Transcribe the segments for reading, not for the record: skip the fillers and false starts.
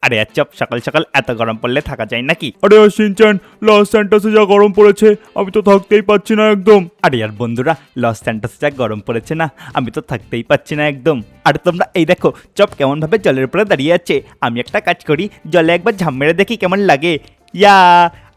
আরে চপ, সকাল সকাল এত গরম পড়লে থাকা যায় নাকি? আরে শিনচ্যান, লস স্যান্টাসে যা গরম পড়েছে আমি তো থাকতেই পাচ্ছি না একদম। আরে আর বন্ধুরা, লস স্যান্টাসে যা গরম পড়েছে না, আমি তো থাকতেই পাচ্ছি না একদম। আরে তোমরা এই দেখো চপ কেমন ভাবে জলের উপরে দাঁড়িয়ে আছে। আমি একটা কাজ করি, জলে একবার ঝাঁপ মেরে দেখি কেমন লাগে। ইয়া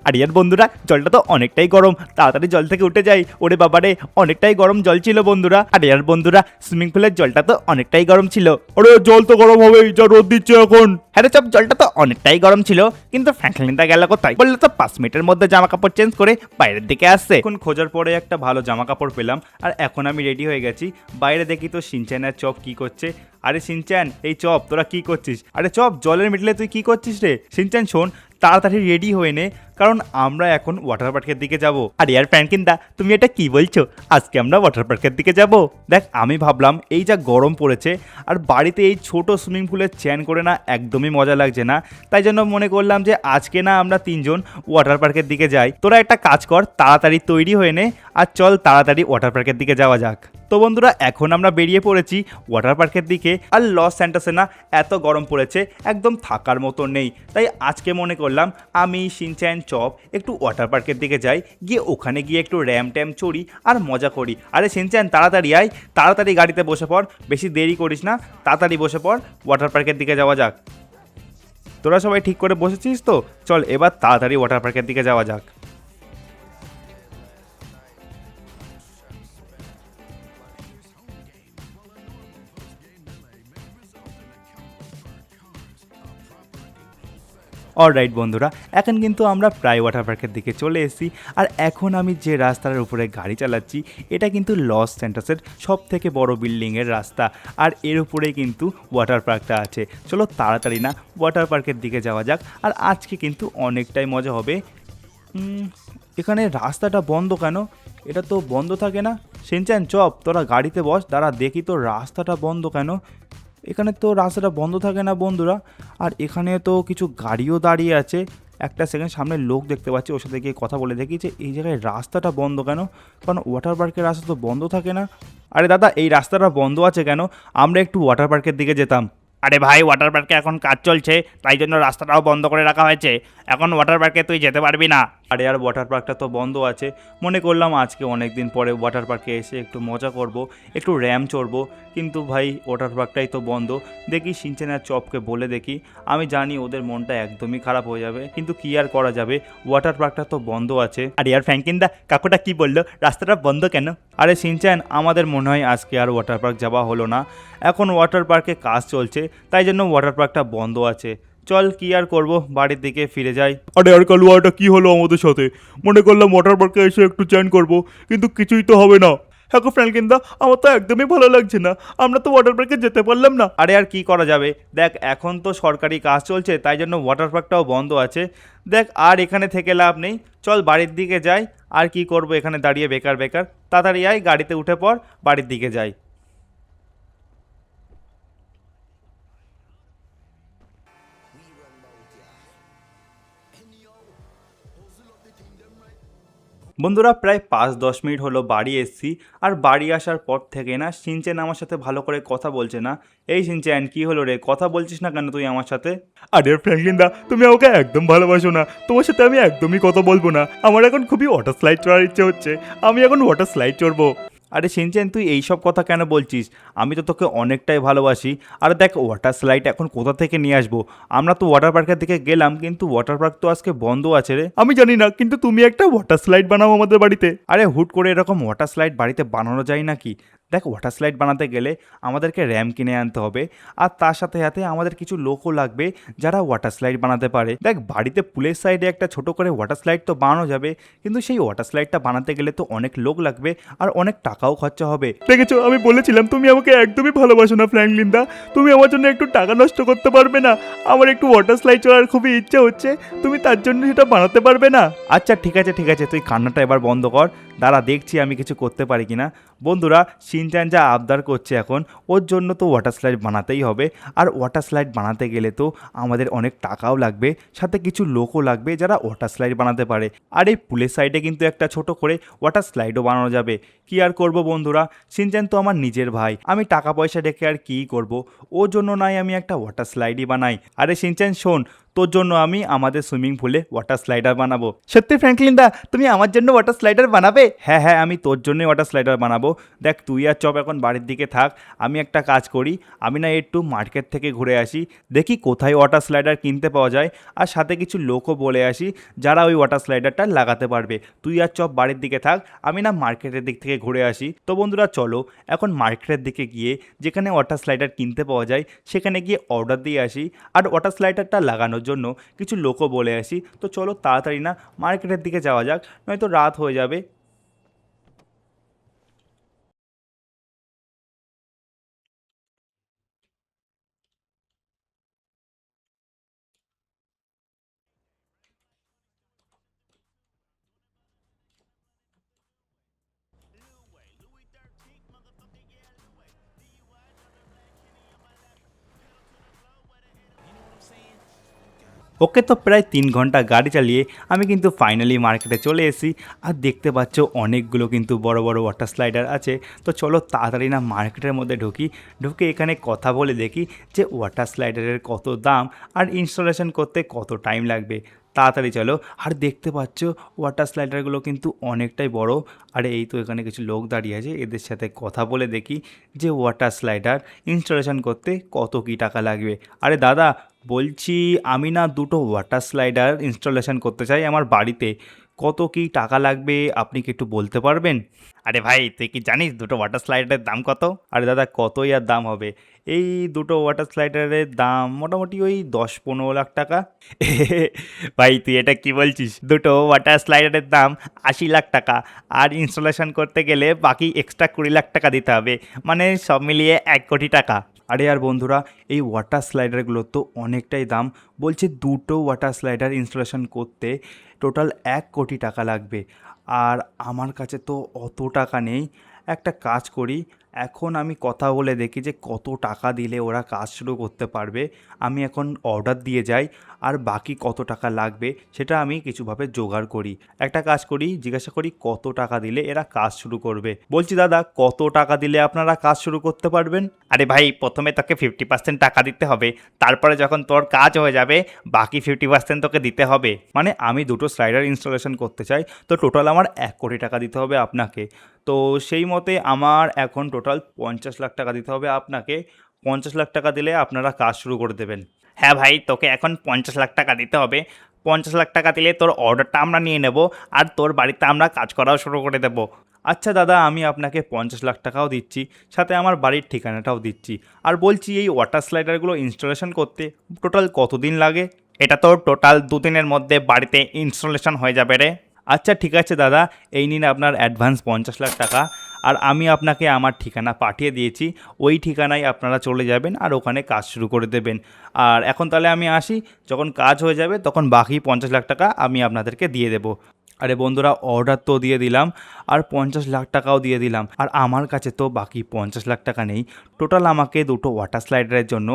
আরে আর বন্ধুরা, জলটা তো অনেকটাই গরম, তাড়াতাড়ি জল থেকে উঠে যাই। ওরে বাবারে, অনেকটাই গরম জল ছিল বন্ধুরা। আরে আর বন্ধুরা, সুইমিং পুলের জলটা তো অনেকটাই গরম ছিল। আরে জল তো গরম হবেই, যা রোদ দিচ্ছে এখন। হ্যাঁ রে চপ, জলটা তো অনেকটাই গরম ছিল, কিন্তু ফ্র্যাঙ্কলিনটা গেল কোথায়? বললে তো 5 মিনিটের মধ্যে জামা কাপড় চেঞ্জ করে বাইরের দিকে আসছে। এখন খোঁজার পরে একটা ভালো জামা কাপড় পেলাম, আর এখন আমি রেডি হয়ে গেছি। বাইরে দেখি তো শিনচ্যান আর চপ কি করছে। আরে শিনচ্যান, এই চপ তোরা কি করছিস? আরে চপ, জলের মিডলে তুই কি করছিস রে? শিনচ্যান শোন, তাড়াতাড়ি রেডি হয়ে নে, কারণ আমরা এখন ওয়াটার পার্কের দিকে যাব। আর ইয়ার ফ্র্যাঙ্কলিন দা, তুমি এটা কি বলছো? আজকে আমরা ওয়াটার পার্কের দিকে যাব? দেখ, আমি ভাবলাম এই যা গরম পড়েছে আর বাড়িতে এই ছোট সুইমিং পুলে চ্যান করে না একদমই মজা লাগছে না, তাই জন্য মনে করলাম যে আজকে না আমরা 3 জন ওয়াটার পার্কের দিকে যাই। তোরা একটা কাজ কর, তাড়াতাড়ি তৈরি হয়ে নে আর চল তাড়াতাড়ি ওয়াটার পার্কের দিকে যাওয়া যাক। তো বন্ধুরা, এখন আমরা বেরিয়ে পড়েছি ওয়াটার পার্কের দিকে। আর লস স্যান্টাসে না এত গরম পড়েছে, একদম থাকার মতো নেই। তাই আজকে মনে করলাম আমি, শিনচ্যান, চপ একটু ওয়াটার পার্কের দিকে যাই, গিয়ে ওখানে গিয়ে একটু র্যাম ট্যাম চড়ি আর মজা করি। আরে শিনচ্যান, তাড়াতাড়ি আয়, তাড়াতাড়ি গাড়িতে বসে পড়, বেশি দেরি করিস না, তাড়াতাড়ি বসে পড়, ওয়াটার পার্কের দিকে যাওয়া যাক। তোরা সবাই ঠিক করে বসেছিস তো? চল এবার তাড়াতাড়ি ওয়াটার পার্কের দিকে যাওয়া যাক। অলরাইট বন্ধুরা, এখন কিন্তু আমরা প্রায় ওয়াটার পার্কের দিকে চলে এসেছি। আর এখন আমি যে রাস্তার উপরে গাড়ি চালাচ্ছি, এটা কিন্তু লস স্যান্টাসের সব থেকে বড় বিল্ডিংয়ের রাস্তা, আর এর উপরেই কিন্তু ওয়াটার পার্কটা আছে। চলো তাড়াতাড়ি না ওয়াটার পার্কের দিকে যাওয়া যাক। আর আজকে কিন্তু অনেকটাই মজা হবে। এখানে রাস্তাটা বন্ধ কেন? এটা তো বন্ধ থাকে না। শিনচ্যান, চপ তোরা গাড়িতে বস, দাঁড়া দেখি তো রাস্তাটা বন্ধ কেন। এখানে তো রাস্তাটা বন্ধ থাকে না বন্ধুরা। আর এখানে তো কিছু গাড়িও দাঁড়িয়ে আছে। একটা সেকেন্ড, সামনে লোক দেখতে পাচ্ছি, ওর সাথে গিয়ে কথা বলে দেখি যে এই জায়গায় রাস্তাটা বন্ধ কেন, কারণ ওয়াটার পার্কের রাস্তা তো বন্ধ থাকে না। আরে দাদা, এই রাস্তাটা বন্ধ আছে কেন? আমরা একটু ওয়াটার পার্কের দিকে যেতাম। আরে ভাই, ওয়াটার পার্কে এখন কাজ চলছে, তাই জন্য রাস্তাটাও বন্ধ করে রাখা হয়েছে। এখন ওয়াটার পার্কে তুই যেতে পারবি না। আরে আর ওয়াটার পার্কটা তো বন্ধ আছে, মনে করলাম আজকে অনেক দিন পরে ওয়াটার পার্কে এসে একটু মজা করব, একটু র্যাম চড়বো, কিন্তু ভাই ওয়াটার পার্কটাই তো বন্ধ। দেখি শিনচ্যান আর চপকে বলে দেখি। আমি জানি ওদের মনটা একদমই খারাপ হয়ে যাবে, কিন্তু কি আর করা যাবে, ওয়াটার পার্কটা তো বন্ধ আছে। আর ইয়ার ফ্র্যাঙ্কলিন দা, কাকুটা কি বললো, রাস্তাটা বন্ধ কেন? আরে শিনচ্যান, আমাদের মনে হয় আজকে আর ওয়াটার পার্ক যাওয়া হলো না। এখন ওয়াটার পার্কে কাজ চলছে, তাই জন্য ওয়াটার পার্কটা বন্ধ আছে। চল, কি আর করবো, বাড়ির দিকে ফিরে যাই। আরে আর কালুয়া, এটা কি হলো আমাদের সাথে? মনে করলাম ওয়াটার পার্কে এসে একটু চ্যান করবো, কিন্তু কিছুই তো হবে না। হ্যাঁ ফ্র্যাঙ্কলিন দা, আমার তো একদমই ভালো লাগছে না, আমরা তো ওয়াটার পার্কে যেতে পারলাম না। আরে আর কি করা যাবে, দেখ এখন তো সরকারি কাজ চলছে, তাই জন্য ওয়াটার পার্কটাও বন্ধ আছে। দেখ, আর এখানে থেকে লাভ নেই, চল বাড়ির দিকে যাই। আর কি করব এখানে দাঁড়িয়ে বেকার বেকার, তাড়াতাড়ি আয়, গাড়িতে উঠে পড়, বাড়ির দিকে যাই। বন্ধুরা, প্রায় 5-10 মিনিট হলো বাড়ি এসেছি। আর বাড়ি আসার পর থেকে না শিনচ্যান আমার সাথে ভালো করে কথা বলছে না। এই শিনচ্যান, কি হলো রে, কথা বলছিস না কেন তুই আমার সাথে? আরে ফ্র্যাঙ্কলিন দা, তুমি আমাকে একদম ভালোবাসো না, তোমার সাথে আমি একদমই কথা বলবো না। আমার এখন খুবই ওয়াটার স্লাইড চড়ার ইচ্ছে হচ্ছে, আমি এখন ওয়াটার স্লাইড চড়বো। আরে শিনচ্যান, তুই এইসব কথা কেন বলছিস? আমি তো তোকে অনেকটাই ভালোবাসি। আর দেখ, ওয়াটার স্লাইড এখন কোথা থেকে নিয়ে আসবো? আমরা তো ওয়াটার পার্কের দিকে গেলাম, কিন্তু ওয়াটার পার্ক তো আজকে বন্ধ আছে রে। আমি জানি না, কিন্তু তুমি একটা ওয়াটার স্লাইড বানাও আমাদের বাড়িতে। আরে হুট করে এরকম ওয়াটার স্লাইড বাড়িতে বানানো যায় নাকি? দেখ, ওয়াটার স্লাইড বানাতে গেলে আমাদেরকে র্যাম কিনে আনতে হবে, আর তার সাথে সাথে আমাদের কিছু লোকও লাগবে যারা ওয়াটার স্লাইড বানাতে পারে। দেখ, বাড়িতে পুলের সাইডে একটা ছোট করে ওয়াটার স্লাইড তো বানানো যাবে, কিন্তু সেই ওয়াটার স্লাইডটা বানাতে গেলে তো অনেক লোক লাগবে আর অনেক টাকাও খরচা হবে। দেখেছো, আমি বলেছিলাম তুমি আমাকে একদমই ভালোবাসো না ফ্র্যাঙ্কলিন দা। তুমি আমার জন্য একটু টাকা নষ্ট করতে পারবে না? আমার একটু ওয়াটার স্লাইড চড়ার খুবই ইচ্ছে হচ্ছে, তুমি তার জন্য সেটা বানাতে পারবে না? আচ্ছা ঠিক আছে ঠিক আছে, তুই কান্নাটা এবার বন্ধ কর, দাঁড়া দেখছি আমি কিছু করতে পারি কিনা। বন্ধুরা, শিনচ্যান যা আবদার করছে এখন, ওর জন্য তো ওয়াটার স্লাইড বানাতেই হবে। আর ওয়াটার স্লাইড বানাতে গেলে তো আমাদের অনেক টাকাও লাগবে, সাথে কিছু লোকও লাগবে যারা ওয়াটার স্লাইড বানাতে পারে। আর এই পুলের সাইডে কিন্তু একটা ছোট করে ওয়াটার স্লাইডও বানানো যাবে, কি আর করব বন্ধুরা, শিনচ্যান তো আমার নিজের ভাই, আমি টাকা পয়সা রেখে আর কি করব, ওর জন্য নাই আমি একটা ওয়াটার স্লাইডই বানাই। আরে শিনচ্যান শোন, তোর জন্য আমি আমাদের সুইমিং পুলে ওয়াটার স্লাইডার বানাবো। সত্যি ফ্র্যাঙ্কলিন দা, তুমি আমার জন্য ওয়াটার স্লাইডার বানাবে? হ্যাঁ হ্যাঁ, আমি তোর জন্যই ওয়াটার স্লাইডার বানাবো। দেখ তুই আর চপ এখন বাড়ির দিকে থাক, আমি একটা কাজ করি, আমি না একটু মার্কেট থেকে ঘুরে আসি, দেখি কোথায় ওয়াটার স্লাইডার কিনতে পাওয়া যায়, আর সাথে কিছু লোকও বলে আসি যারা ওই ওয়াটার স্লাইডারটা লাগাতে পারবে। তুই আর চপ বাড়ির দিকে থাক, আমি না মার্কেটের দিক থেকে ঘুরে আসি। তো বন্ধুরা চলো এখন মার্কেটের দিকে গিয়ে যেখানে ওয়াটার স্লাইডার কিনতে পাওয়া যায় সেখানে গিয়ে অর্ডার দিয়ে আসি, আর ওয়াটার স্লাইডারটা লাগানোর জন্য কিছু লোকও বলে আসি। তো চলো তাড়াতাড়ি না মার্কেটের দিকে যাওয়া যাক, নয়তো রাত হয়ে যাবে। ওকে, তো প্রায় 3 ঘন্টা গাড়ি চালিয়ে আমি কিন্তু ফাইনালি মার্কেটে চলে এসেছি। আর দেখতে পাচ্ছ অনেকগুলো কিন্তু বড় বড় ওয়াটার স্লাইডার আছে। তো চলো তাড়াতাড়ি না মার্কেটের মধ্যে ঢুকে এখানে কথা বলে দেখি যে ওয়াটার স্লাইডারের কত দাম আর ইনস্টলেশন করতে কত টাইম লাগবে। তাড়াতাড়ি চলো। আর দেখতে পাচ্ছ ওয়াটার স্লাইডারগুলো কিন্তু অনেকটাই বড়। আর এই তো এখানে কিছু লোক দাঁড়িয়ে আছে, এদের সাথে কথা বলে দেখি যে ওয়াটার স্লাইডার ইনস্টলেশন করতে কত কী টাকা লাগবে। আরে দাদা, বলছি আমি না দুটো ওয়াটার স্লাইডার ইনস্টলেশন করতে চাই আমার বাড়িতে, কত কী টাকা লাগবে আপনি কি একটু বলতে পারবেন? আরে ভাই, তুই কি জানিস দুটো ওয়াটার স্লাইডারের দাম কত? আরে দাদা, কতই আর দাম হবে, এই দুটো ওয়াটার স্লাইডারের দাম মোটামুটি ওই 10-15 লাখ টাকা। ভাই তুই এটা কি বলছিস, দুটো ওয়াটার স্লাইডারের দাম 80 লাখ টাকা, আর ইনস্টলেশন করতে গেলে বাকি এক্সট্রা 20 লাখ টাকা দিতে হবে, মানে সব মিলিয়ে 1 কোটি টাকা। আরে আর বন্ধুরা, এই ওয়াটার স্লাইডারগুলো তো অনেকটাই দাম, বলছে দুটো ওয়াটার স্লাইডার ইনস্টলেশন করতে টোটাল 1 কোটি টাকা লাগবে। আর আমার কাছে তো অত টাকা নেই। একটা কাজ করি, এখন আমি কথা বলে দেখি যে কত টাকা দিলে ওরা কাজ শুরু করতে পারবে। আমি এখন অর্ডার দিয়ে যাই, আর বাকি কত টাকা লাগবে সেটা আমি কিছুভাবে জোগাড় করি। একটা কাজ করি, জিজ্ঞাসা করি কত টাকা দিলে এরা কাজ শুরু করবে। বলছি দাদা, কত টাকা দিলে আপনারা কাজ শুরু করতে পারবেন? আরে ভাই, প্রথমে তোকে 50% টাকা দিতে হবে, তারপরে যখন তোর কাজ হয়ে যাবে বাকি 50% তোকে দিতে হবে। মানে আমি দুটো স্লাইডার ইনস্টলেশন করতে চাই, তো টোটাল আমার 1 কোটি টাকা দিতে হবে আপনাকে। তো সেই মতে আমার এখন টোটাল 50 লাখ টাকা দিতে হবে আপনাকে। 50 লাখ টাকা দিলে আপনারা কাজ শুরু করে দেবেন। হ্যাঁ ভাই, তোকে এখন 50 লাখ টাকা দিতে হবে। 50 লাখ টাকা দিলে তোর অর্ডারটা আমরা নিয়ে নেব, আর তোর বাড়িতে আমরা কাজ করাও শুরু করে দেব। আচ্ছা দাদা, আমি আপনাকে 50 লাখ টাকাও দিচ্ছি, সাথে আমার বাড়ির ঠিকানাটাও দিচ্ছি। আর বলছি এই ওয়াটার স্লাইডারগুলো ইনস্টলেশন করতে টোটাল কতদিন লাগে? এটা তো টোটাল 2 দিনের মধ্যে বাড়িতে ইনস্টলেশন হয়ে যাবে রে। আচ্ছা ঠিক আছে দাদা, এই নিন আপনার অ্যাডভান্স 50 লাখ টাকা, আর আমি আপনাকে আমার ঠিকানা পাঠিয়ে দিয়েছি, ওই ঠিকানায় আপনারা চলে যাবেন আর ওখানে কাজ শুরু করে দেবেন। আর এখন তাহলে আমি আসি, যখন কাজ হয়ে যাবে তখন বাকি 50 লাখ টাকা আমি আপনাদেরকে দিয়ে দেবো। আরে বন্ধুরা, অর্ডার তো দিয়ে দিলাম, আর 50 লাখ টাকাও দিয়ে দিলাম, আর আমার কাছে তো বাকি 50 লাখ টাকা নেই। টোটাল আমাকে দুটো ওয়াটার স্লাইডারের জন্য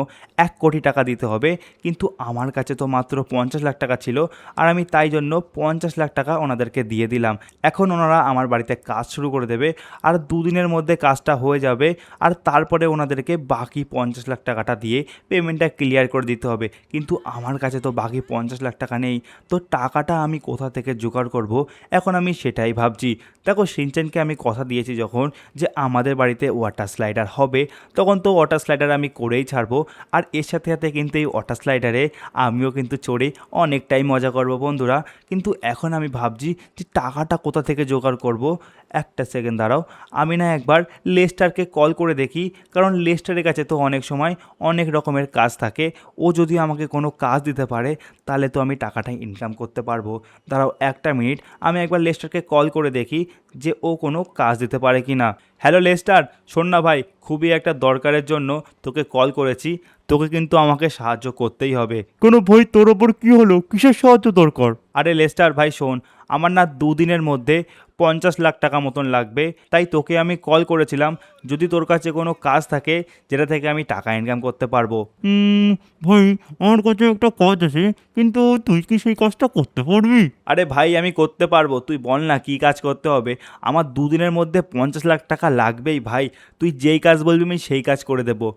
1 কোটি টাকা দিতে হবে, কিন্তু আমার কাছে তো মাত্র 50 লাখ টাকা ছিল, আর আমি তাই জন্য 50 লাখ টাকা ওনাদেরকে দিয়ে দিলাম। এখন ওনারা আমার বাড়িতে কাজ শুরু করে দেবে, আর 2 দিনের মধ্যে কাজটা হয়ে যাবে, আর তারপরে ওনাদেরকে বাকি 50 লাখ টাকাটা দিয়ে পেমেন্টটা ক্লিয়ার করে দিতে হবে। কিন্তু আমার কাছে তো বাকি 50 লাখ টাকা নেই, তো টাকাটা আমি কোথা থেকে জোগাড় করব, এখন আমি সেটাই ভাবছি। দেখো শিনচ্যানকে আমি কথা দিয়েছি যখন যে আমাদের বাড়িতে ওয়াটার স্লাইডার হবে, তখন তো ওয়াটার স্লাইডার আমি করেই ছাড়বো, আর এর সাথে সাথে কিন্তু এই ওয়াটার স্লাইডারে আমিও কিন্তু চড়ে অনেকটাই মজা করব বন্ধুরা। কিন্তু এখন আমি ভাবছি যে টাকাটা কোথা থেকে জোগাড় করব। একটা সেকেন্ড দাঁড়াও, আমি না একবার লেস্টারকে কল করে দেখি, কারণ লেস্টারের কাছে তো অনেক সময় অনেক রকমের কাজ থাকে, ও যদি আমাকে কোনো কাজ দিতে পারে তাহলে তো আমি টাকাটা ইনকাম করতে পারবো। দাঁড়াও একটা মিনিট, আমি একবার লেস্টারকে কল করে দেখি যে ও কোনো কাজ দিতে পারে কি না। হ্যালো লেস্টার, শোন না ভাই, খুবই একটা দরকারের জন্য তোকে কল করেছি, তোকে কিন্তু আমাকে সাহায্য করতেই হবে। কোনো ভাই, তোর ওপর কি হলো? কিসের সাহায্য দরকার? আরে লেস্টার ভাই শোন, আমার না 2 দিনের মধ্যে 50 লাখ টাকা মতন লাগবে। তাই তোকে আমি কল করেছিলাম, যদি তোর কাছে কোনো কাজ থাকে যেটা থেকে আমি টাকা ইনকাম করতে পারবো। ভাই আমার কাছে একটা কাজ আছে, কিন্তু তুই কি সেই কাজটা করতে পারবি? আরে ভাই আমি করতে পারবো, তুই বল না কী কাজ করতে হবে। আমার 2 দিনের মধ্যে 50 লাখ টাকা লাগবেই ভাই, তুই যেই কাজ বলবি আমি সেই কাজ করে দেবো।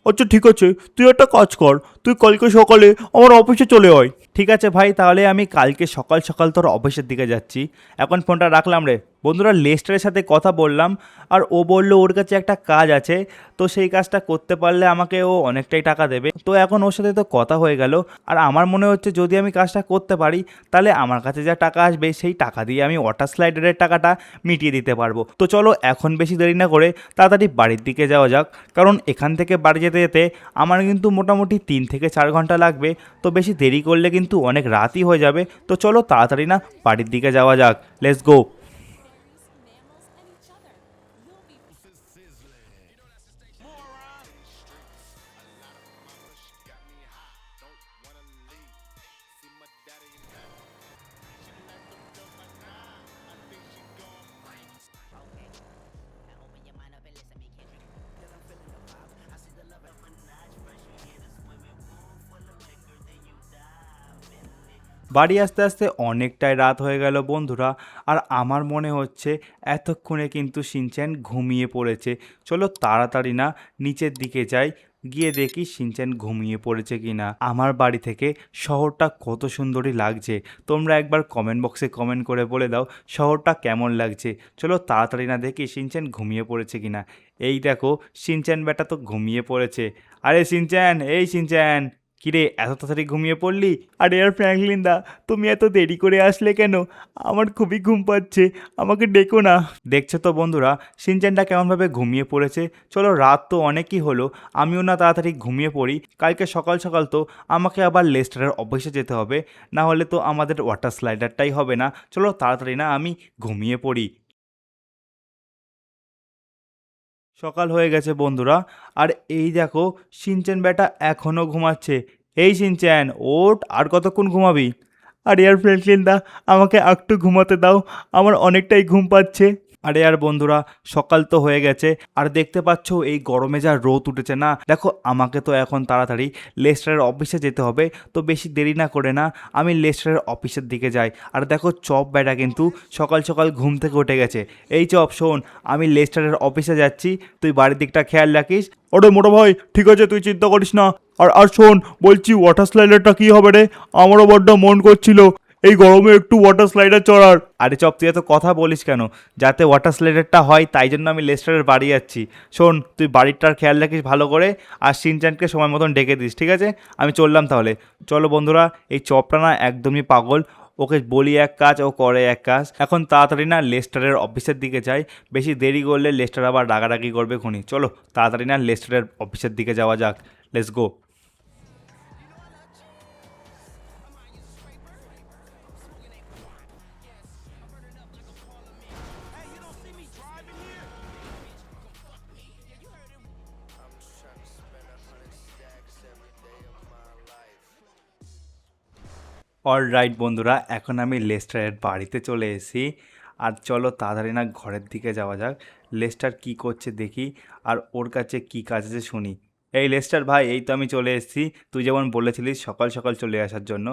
আচ্ছা ঠিক আছে, তুই একটা কাজ কর, তুই কালকে সকালে আমার অফিসে চলে আয়। ঠিক আছে ভাই, তাহলে আমি কালকে সকাল সকাল তোর অফিসের দিকে যাচ্ছি। এখন ফোনটা রাখলাম রে। বন্ধুরা, লেস্টারের সাথে কথা বললাম, আর ও বলল ওর কাছে একটা কাজ আছে, তো সেই কাজটা করতে পারলে আমাকে ও অনেকটাই টাকা দেবে। তো এখন ওর সাথে তো কথা হয়ে গেল, আর আমার মনে হচ্ছে যদি আমি কাজটা করতে পারি তাহলে আমার কাছে যা টাকা আসবে সেই টাকা দিয়ে আমি ওয়াটার স্লাইডারের টাকাটা মিটিয়ে দিতে পারবো। তো চলো এখন বেশি দেরি না করে তাড়াতাড়ি বাড়ির দিকে যাওয়া যাক, কারণ এখান থেকে বাড়ি যেতে যেতে আমার কিন্তু মোটামুটি 3 থেকে 4 ঘন্টা লাগবে। তো বেশি দেরি করলে কিন্তু অনেক রাতই হয়ে যাবে। তো চলো তাড়াতাড়ি না বাড়ির দিকে যাওয়া যাক, লেটস গো। বাড়ি আসতে আসতে অনেকটাই রাত হয়ে গেল বন্ধুরা, আর আমার মনে হচ্ছে এতক্ষণে কিন্তু শিনচ্যান ঘুমিয়ে পড়েছে। চলো তাড়াতাড়ি না নিচের দিকে যাই, গিয়ে দেখি শিনচ্যান ঘুমিয়ে পড়েছে কিনা। আমার বাড়ি থেকে শহরটা কত সুন্দরই লাগছে, তোমরা একবার কমেন্ট বক্সে কমেন্ট করে বলে দাও শহরটা কেমন লাগছে। চলো তাড়াতাড়ি না দেখি শিনচ্যান ঘুমিয়ে পড়েছে কিনা। এই দেখো শিনচ্যান বেটা তো ঘুমিয়ে পড়েছে। আরে শিনচ্যান, এই শিনচ্যান, কিরে এত তাড়াতাড়ি ঘুমিয়ে পড়লি? আরে আর ফ্র্যাঙ্কলিন দা, তুমি এত দেরি করে আসলে কেন? আমার খুবই ঘুম পাচ্ছে, আমাকে ডেকো না। দেখছো তো বন্ধুরা শিনচ্যানটা কেমনভাবে ঘুমিয়ে পড়েছে। চলো রাত তো অনেকই হলো, আমিও না তাড়াতাড়ি ঘুমিয়ে পড়ি। কালকে সকাল সকাল তো আমাকে আবার লেস্টারের অফিসে যেতে হবে, না হলে তো আমাদের ওয়াটার স্লাইডারটাই হবে না। চলো তাড়াতাড়ি না আমি ঘুমিয়ে পড়ি। সকাল হয়ে গেছে বন্ধুরা, আর এই দেখো শিনচ্যান বেটা এখনও ঘুমাচ্ছে। এই শিনচ্যান ওঠ, আর কতক্ষণ ঘুমাবি? আরে আর ফ্র্যাঙ্কলিন দা, আমাকে একটু ঘুমাতে দাও, আমার অনেকটাই ঘুম পাচ্ছে। আরে আর বন্ধুরা, সকাল তো হয়ে গেছে, আর দেখতে পাচ্ছো এই গরমে যা রোদ উঠেছে না, দেখো আমাকে তো এখন তাড়াতাড়ি লেস্টারের অফিসে যেতে হবে। তো বেশি দেরি না করে না আমি লেস্টারের অফিসের দিকে যাই। আর দেখো চপ বেটা কিন্তু সকাল সকাল ঘুম থেকে উঠে গেছে। এই চপ শোন, আমি লেস্টারের অফিসে যাচ্ছি, তুই বাড়ির দিকটা খেয়াল রাখিস। আরে মোটা ভাই ঠিক আছে, তুই চিন্তা করিস না। আর আর শোন, বলছি ওয়াটার স্লাইডারটা কি হবে রে? আমারও বড্ড মন করছিল এই গরমে একটু ওয়াটার স্লাইডার চড়ার। আরে চপ, তুই এত কথা বলিস কেন? যাতে ওয়াটার স্লাইডারটা হয় তাই জন্য আমি লেস্টারের বাড়ি যাচ্ছি। শোন, তুই বাড়িটার খেয়াল রাখিস ভালো করে, আর শিনচ্যানকে সময় মতন ডেকে দিস, ঠিক আছে? আমি চললাম তাহলে। চলো বন্ধুরা, এই চপটা না একদমই পাগল, ওকে বলি এক কাজ ও করে এক কাজ। এখন তাড়াতাড়ি না লেস্টারের অফিসের দিকে যাই, বেশি দেরি করলে লেস্টার আবার রাগারাগি করবে খুনি। চলো তাড়াতাড়ি না লেস্টারের অফিসের দিকে যাওয়া যাক, লেটস গো। অলরাইট বন্ধুরা, এখন আমি লেস্টারের বাড়িতে চলে এসেছি, আর চলো তাড়াতাড়ি না ঘরের দিকে যাওয়া যাক, লেস্টার কি করছে দেখি, আর ওর কাছে কি কাজ আছে শুনি। এই লেস্টার ভাই, এই তো আমি চলে এসেছি, তুই যেমন বলেছিলিস সকাল সকাল চলে আসার জন্য।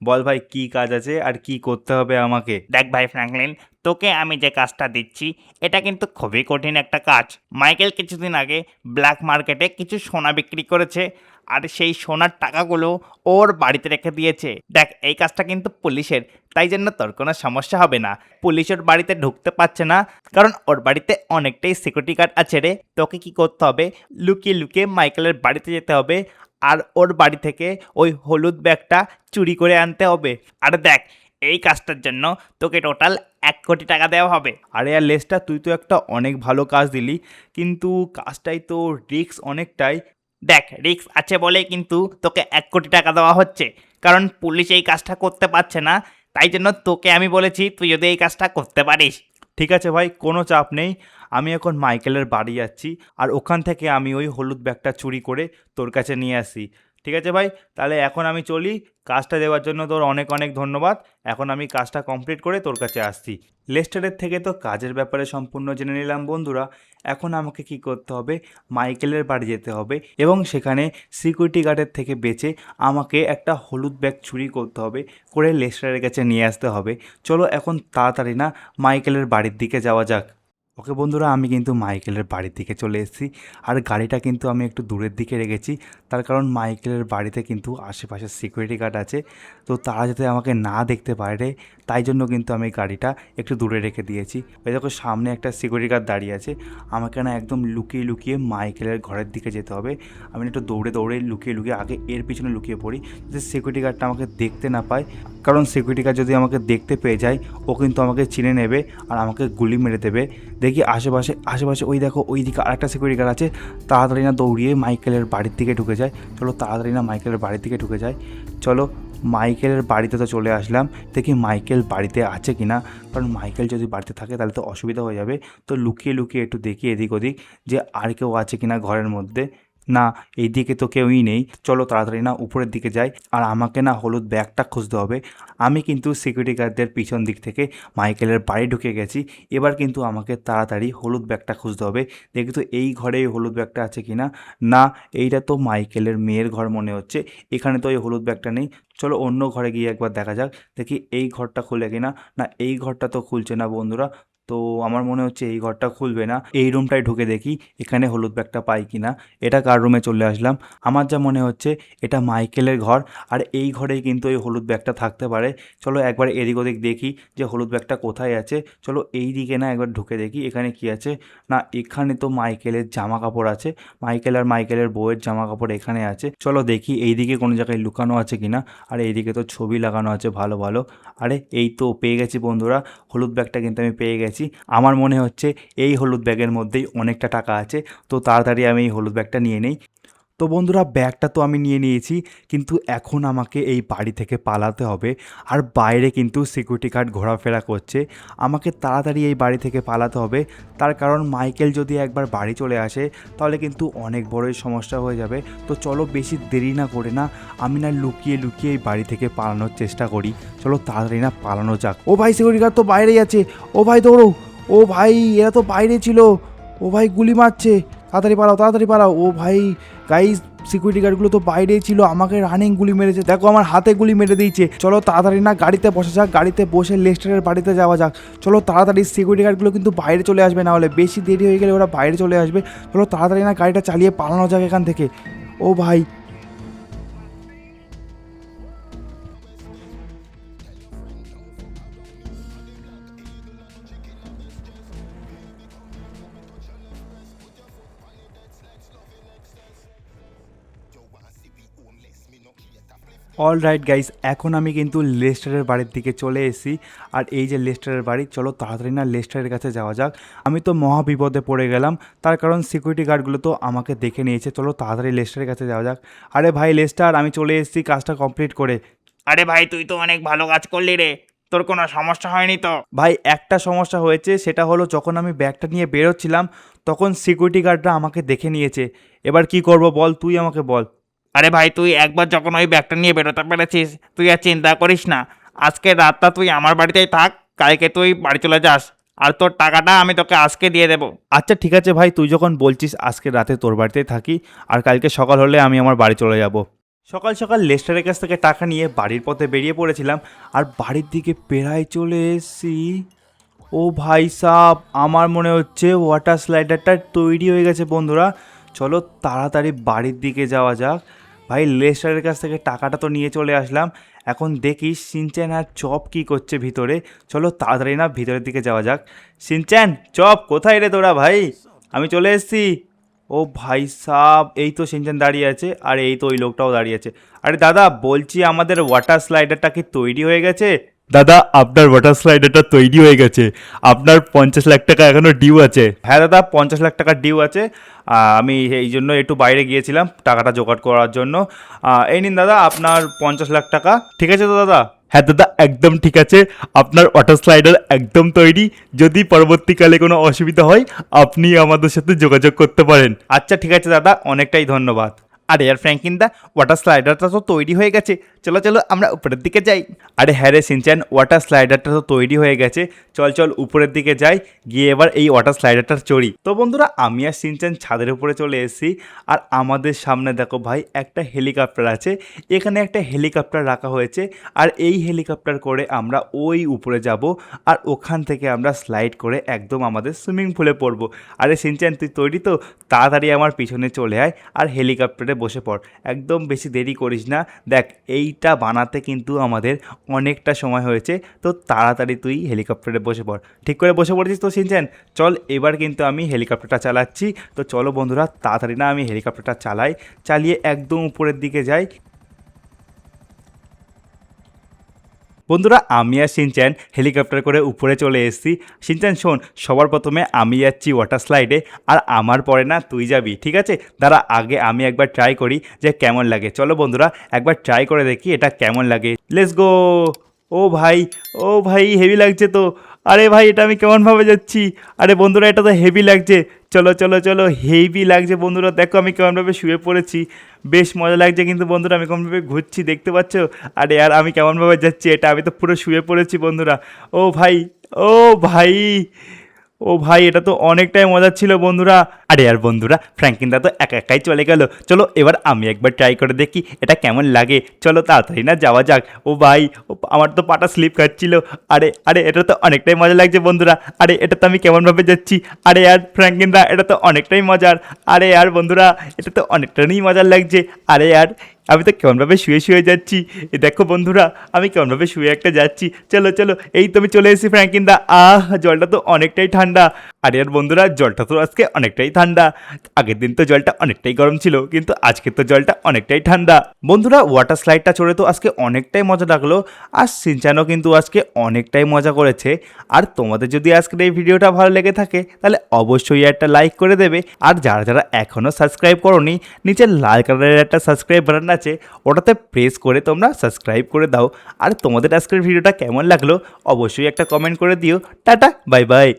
বল ভাই কি কাজ আছে আর কি করতে হবে আমাকে? দেখ ভাই ফ্র্যাঙ্কলিন, তোকে আমি যে কাজটা দিচ্ছি এটা কিন্তু খুবই কঠিন একটা কাজ। মাইকেল কিছুদিন আগে ব্ল্যাক মার্কেটে কিছু সোনা বিক্রি করেছে, আর সেই সোনার টাকাগুলো ওর বাড়িতে রেখে দিয়েছে। দেখ এই কাজটা কিন্তু পুলিশের, তাই জন্য তোর কোনো সমস্যা হবে না। পুলিশ ওর বাড়িতে ঢুকতে পারছে না, কারণ ওর বাড়িতে অনেকটাই সিকিউরিটি গার্ড আছে রে। তোকে কি করতে হবে, লুকিয়ে লুকিয়ে মাইকেলের বাড়িতে যেতে হবে, আর ওর বাড়ি থেকে ওই হলুদ ব্যাগটা চুরি করে আনতে হবে। আর দেখ এই কাজটার জন্য তোকে টোটাল 1 কোটি টাকা দেওয়া হবে। আরে আর লেস্টার, তুই তো একটা অনেক ভালো কাজ দিলি, কিন্তু কাজটাই তো রিস্ক অনেকটাই। দেখ রিস্ক আছে বলেই কিন্তু তোকে 1 কোটি টাকা দেওয়া হচ্ছে, কারণ পুলিশ এই কাজটা করতে পারছে না। তাই জন্য তোকে আমি বলেছি তুই যদি এই কাজটা করতে পারিস। ঠিক আছে ভাই, কোনো চাপ নেই, আমি এখন মাইকেলের বাড়ি যাচ্ছি, আর ওখান থেকে আমি ওই হলুদ ব্যাগটা চুরি করে তোর কাছে নিয়ে আসি। ঠিক আছে ভাই, তাহলে এখন আমি চলি। কাজটা দেওয়ার জন্য তোর অনেক অনেক ধন্যবাদ। এখন আমি কাজটা কমপ্লিট করে তোর কাছে আসছি। লেস্টারের থেকে তো কাজের ব্যাপারে সম্পূর্ণ জেনে নিলাম বন্ধুরা। এখন আমাকে কি করতে হবে, মাইকেলের বাড়ি যেতে হবে এবং সেখানে সিকিউরিটি গার্ডের থেকে বেঁচে আমাকে একটা হলুদ ব্যাগ চুরি করতে হবে, করে লেস্টারের কাছে নিয়ে আসতে হবে। চলো এখন তাড়াতাড়ি না মাইকেলের বাড়ির দিকে যাওয়া যাক। ওকে বন্ধুরা, আমি কিন্তু মাইকেলের বাড়ির দিকে চলে এসেছি। আর গাড়িটা কিন্তু আমি একটু দূরের দিকে রেখেছি, তার কারণ মাইকেলের বাড়িতে কিন্তু আশেপাশে সিকিউরিটি গার্ড আছে, তো তারা যাতে আমাকে না দেখতে পারে তাই জন্য কিন্তু আমি গাড়িটা একটু দূরে রেখে দিয়েছি। ওই দেখো সামনে একটা সিকিউরিটি গার্ড দাঁড়িয়ে আছে, আমাকে না একদম লুকিয়ে লুকিয়ে মাইকেলের ঘরের দিকে যেতে হবে। আমি একটু দৌড়ে দৌড়ে লুকিয়ে লুকিয়ে আগে এর পিছনে লুকিয়ে পড়ি, যাতে সিকিউরিটি গার্ডটা আমাকে দেখতে না পায়, কারণ সিকিউরিটি গার্ড যদি আমাকে দেখতে পেয়ে যায় ও কিন্তু আমাকে চিনে নেবে আর আমাকে গুলি মেরে দেবে। দেখি আশেপাশে আশেপাশে ওই দেখো ওই দিকে আরেকটা সিকিউরিটি গার্ড আছে, তাড়াতাড়ি না দৌড়িয়ে মাইকেলের বাড়ির দিকে ঢুকে যায়। চলো তাড়াতাড়ি না মাইকেলের বাড়ির দিকে ঢুকে যায়। চলো মাইকেলের বাড়িতে তো চলে আসলাম, দেখি মাইকেল বাড়িতে আছে কি না, কারণ মাইকেল যদি বাড়িতে থাকে তাহলে তো অসুবিধা হয়ে যাবে। তো লুকিয়ে লুকিয়ে একটু দেখি এদিক ওদিক যে আর কেউ আছে কি না ঘরের মধ্যে। না, এইদিকে তো কেউই নেই। চলো তাড়াতাড়ি না উপরের দিকে যাই, আর আমাকে না হলুদ ব্যাগটা খুঁজতে হবে। আমি কিন্তু সিকিউরিটি গার্ডদের পিছন দিক থেকে মাইকেলের বাড়ি ঢুকে গেছি, এবার কিন্তু আমাকে তাড়াতাড়ি হলুদ ব্যাগটা খুঁজতে হবে। দেখি তো এই ঘরে এই হলুদ ব্যাগটা আছে কি না। না, এইটা তো মাইকেলের মেয়ের ঘর মনে হচ্ছে, এখানে তো এই হলুদ ব্যাগটা নেই। চলো অন্য ঘরে গিয়ে একবার দেখা যাক, দেখি এই ঘরটা খুলে কিনা। না, এই ঘরটা তো খুলছে না বন্ধুরা, তো আমার মনে হচ্ছে এই ঘরটা খুলবে না। এই রুমটায় ঢুকে দেখি এখানে হলুদ ব্যাগটা পাই কি না। এটা কার রুমে চলে আসলাম, আমার যা মনে হচ্ছে এটা মাইকেলের ঘর, আর এই ঘরেই কিন্তু এই হলুদ ব্যাগটা থাকতে পারে। চলো একবার এদিক ওদিক দেখি যে হলুদ ব্যাগটা কোথায় আছে। চলো এই দিকে না একবার ঢুকে দেখি এখানে কি আছে। না, এখানে তো মাইকেলের জামা কাপড় আছে, মাইকেল আর মাইকেলের বউয়ের জামা কাপড় এখানে আছে। চলো দেখি এই দিকে কোনো জায়গায় লুকানো আছে কি না। আর এইদিকে তো ছবি লাগানো আছে ভালো ভালো। আরে এই তো পেয়ে গেছি বন্ধুরা, হলুদ ব্যাগটা কিন্তু আমি পেয়ে গেছি। আমার মনে হচ্ছে এই হলুদ ব্যাগের মধ্যেই অনেকটা টাকা আছে, তো তাড়াতাড়ি আমি এই হলুদ ব্যাগটা নিয়ে নেই। তো বন্ধুরা, ব্যাগটা তো আমি নিয়ে নিয়েছি, কিন্তু এখন আমাকে এই বাড়ি থেকে পালাতে হবে। আর বাইরে কিন্তু সিকিউরিটি গার্ড ঘোরাফেরা করছে, আমাকে তাড়াতাড়ি এই বাড়ি থেকে পালাতে হবে। তার কারণ মাইকেল যদি একবার বাড়ি চলে আসে তাহলে কিন্তু অনেক বড়ই সমস্যা হয়ে যাবে। তো চলো বেশি দেরি না করে না আমি না লুকিয়ে লুকিয়ে এই বাড়ি থেকে পালানোর চেষ্টা করি। চলো তাড়াতাড়ি না পালানো যাক। ও ভাই, সিকিউরিটি গার্ড তো বাইরেই আছে। ও ভাই দৌড়ো। ও ভাই, এরা তো বাইরে ছিল। ও ভাই গুলি মারছে, তাড়াতাড়ি পালাও তাড়াতাড়ি পালাও। ও ভাই গাইস, সিকিউরিটি গার্ডগুলো তো বাইরেই ছিল, আমাকে রানিং গুলি মেরেছে। দেখো আমার হাতে গুলি মেরে দিয়েছে। চলো তাড়াতাড়ি না গাড়িতে বসা যাক, গাড়িতে বসে লেস্টারের বাড়িতে যাওয়া যাক। চলো তাড়াতাড়ি, সিকিউরিটি গার্ডগুলো কিন্তু বাইরে চলে আসবে, না হলে বেশি দেরি হয়ে গেলে ওরা বাইরে চলে আসবে। চলো তাড়াতাড়ি না গাড়িটা চালিয়ে পালানো যাক এখান থেকে। ও ভাই, অল রাইট গাইস, এখন আমি কিন্তু লেস্টারের বাড়ির দিকে চলে এসেছি। আর এই যে লেস্টারের বাড়ি, চলো তাড়াতাড়ি না লেস্টারের কাছে যাওয়া যাক। আমি তো মহা বিপদে পড়ে গেলাম, তার কারণ সিকিউরিটি গার্ডগুলো তো আমাকে দেখে নিয়েছে। চলো তাড়াতাড়ি লেস্টারের কাছে যাওয়া যাক। আরে ভাই লেস্টার, আমি চলে এসেছি কাজটা কমপ্লিট করে। আরে ভাই, তুই তো অনেক ভালো কাজ করলি রে, তোর কোনো সমস্যা হয়নি তো? ভাই একটা সমস্যা হয়েছে, সেটা হলো যখন আমি ব্যাগটা নিয়ে বেরোচ্ছিলাম তখন সিকিউরিটি গার্ডরা আমাকে দেখে নিয়েছে। এবার কি করব বল, তুই আমাকে বল। আরে ভাই, তুই একবার যখন ওই ব্যাগটা নিয়ে বেরোতে পেরেছিস, তুই আর চিন্তা করিস না। আজকে রাতটা তুই আমার বাড়িতেই থাক, কালকে তুই বাড়ি চলে যাস, আর তোর টাকাটা আমি তোকে আজকে দিয়ে দেবো। আচ্ছা ঠিক আছে ভাই, তুই যখন বলছিস আজকে রাতে তোর বাড়িতেই থাকি, আর কালকে সকাল হলে আমি আমার বাড়ি চলে যাব। সকাল সকাল লেস্টারের কাছ থেকে টাকা নিয়ে বাড়ির পথে বেরিয়ে পড়েছিলাম, আর বাড়ির দিকে প্রায় চলে এসেছি। ও ভাই সাব, আমার মনে হচ্ছে ওয়াটার স্লাইডারটা তৈরি হয়ে গেছে বন্ধুরা। চলো তাড়াতাড়ি বাড়ির দিকে যাওয়া যাক। ভাই লেস্টারের কাছ থেকে টাকাটা তো নিয়ে চলে আসলাম, এখন দেখি সিনচ্যান আর চপ কী করছে ভিতরে। চলো তাড়াতাড়ি না ভিতরের দিকে যাওয়া যাক। সিনচ্যান, চপ কোথায় রে তোরা ভাই? আমি চলে এসেছি। ও ভাই সাব, এই তো সিনচ্যান দাঁড়িয়ে আছে, আর এই তো ওই লোকটাও দাঁড়িয়ে আছে। আরে দাদা, বলছি আমাদের ওয়াটার স্লাইডারটা কি তৈরি হয়ে গেছে? দাদা, আপনার ওয়াটার স্লাইডারটা তৈরি হয়ে গেছে, আপনার 50 লাখ টাকা এখনো ডিউ আছে। হ্যাঁ দাদা, 50 লাখ টাকার ডিউ আছে। আমি এই জন্য একটু বাইরে গিয়েছিলাম টাকাটা জোগাড় করার জন্য। এই নিন দাদা আপনার 50 লাখ টাকা। ঠিক আছে তো দাদা? হ্যাঁ দাদা, একদম ঠিক আছে, আপনার ওয়াটার স্লাইডার একদম তৈরি। যদি পরবর্তীকালে কোনো অসুবিধা হয় আপনি আমাদের সাথে যোগাযোগ করতে পারেন। আচ্ছা ঠিক আছে দাদা, অনেকটাই ধন্যবাদ। আরে আর ফ্র্যাঙ্কিন দা, ওয়াটার স্লাইডারটা তো তৈরি হয়ে গেছে, চলো চলো আমরা উপরের দিকে যাই। আরে হ্যাঁ রে সিনচ্যান, ওয়াটার স্লাইডারটা তো তৈরি হয়ে গেছে, চল চল উপরের দিকে যাই, গিয়ে এবার এই ওয়াটার স্লাইডারটা চড়ি। তো বন্ধুরা আমি আর সিনচ্যান ছাদের উপরে চলে এসেছি, আর আমাদের সামনে দেখো ভাই একটা হেলিকপ্টার আছে, এখানে একটা হেলিকপ্টার রাখা হয়েছে, আর এই হেলিকপ্টার করে আমরা ওই উপরে যাব, আর ওখান থেকে আমরা স্লাইড করে একদম আমাদের সুইমিং পুলে পড়বো। আরে সিনচ্যান তুই তৈরি তো? তাড়াতাড়ি আমার পিছনে চলে আয় আর হেলিকপ্টারে বসে পড়, একদম বেশি দেরি করিস না। দেখ এইটা বানাতে কিন্তু আমাদের অনেকটা সময় হয়েছে, তো তাড়াতাড়ি তুই হেলিকপ্টারে বসে পড়। ঠিক করে বসে পড়েছিস তো সিনচ্যান? চল এবার কিন্তু আমি হেলিকপ্টারটা চালাচ্ছি। তো চলো বন্ধুরা তাড়াতাড়ি না আমি হেলিকপ্টারটা চালাই, চালিয়ে একদম উপরের দিকে যাই। বন্ধুরা আমি আর সিনচ্যান হেলিকপ্টার করে উপরে চলে এসেছি। সিনচ্যান শোন, সবার প্রথমে আমি যাচ্ছি ওয়াটার স্লাইডে, আর আমার পরে না তুই যাবি, ঠিক আছে? দাঁড়া আগে আমি একবার ট্রাই করি যে কেমন লাগে। চলো বন্ধুরা একবার ট্রাই করে দেখি এটা কেমন লাগে। Let's go. ও ভাই, ও ভাই হেভি লাগছে তো। আরে ভাই এটা আমি কেমনভাবে যাচ্ছি? আরে বন্ধুরা এটা তো হেভি লাগছে। চলো চলো চলো, হেভি লাগছে বন্ধুরা, দেখো আমি কেমনভাবে শুয়ে পড়েছি, বেশ মজা লাগছে কিন্তু বন্ধুরা, আমি কেমনভাবে ঘুরছি দেখতে পাচ্ছ? আরে আর আমি কেমনভাবে যাচ্ছি, এটা আমি তো পুরো শুয়ে পড়েছি বন্ধুরা। ও ভাই, ও ভাই, ও ভাই এটা তো অনেকটাই মজার ছিল বন্ধুরা। আরে আর বন্ধুরা ফ্র্যাঙ্কিন দা তো একা একাই চলে গেল, চলো এবার আমি একবার ট্রাই করে দেখি এটা কেমন লাগে। চলো তাড়াতাড়ি না যাওয়া যাক। ও ভাই, আমার তো পাটা স্লিপ খাচ্ছিল। আরে আরে এটা তো অনেকটাই মজা লাগছে বন্ধুরা। আরে এটা তো আমি কেমনভাবে যাচ্ছি। আরে আর ফ্র্যাঙ্কিন দা এটা তো অনেকটাই মজার। আরে আর বন্ধুরা এটা তো অনেকটাই মজার লাগছে। আরে আর আমি তো কেমনভাবে শুয়ে শুয়ে যাচ্ছি, এ দেখো বন্ধুরা আমি কেমনভাবে শুয়ে একটা যাচ্ছি। চলো চলো, এই তো আমি চলে এসেছি ফ্র্যাঙ্কিন দা। জলটা তো অনেকটাই ঠান্ডা। আরে আর বন্ধুরা জলটা তো আজকে অনেকটাই ঠান্ডা। আগের দিন তো জলটা অনেকটাই গরম ছিল, কিন্তু আজকে তো জলটা অনেকটাই ঠান্ডা। বন্ধুরা ওয়াটার স্লাইডটা চড়ে তো আজকে অনেকটাই মজা লাগলো, আর সিনচ্যানও কিন্তু আজকে অনেকটাই মজা করেছে। আর তোমাদের যদি আজকের এই ভিডিওটা ভালো লেগে থাকে তাহলে অবশ্যই একটা লাইক করে দেবে, আর যারা যারা এখনও সাবস্ক্রাইব করোনি নিচে লাল কালারের একটা সাবস্ক্রাইব বাটন আছে, ওটাতে প্রেস করে তোমরা সাবস্ক্রাইব করে দাও। আর তোমাদের আজকের ভিডিওটা কেমন লাগলো অবশ্যই একটা কমেন্ট করে দিও। Tata bye bye.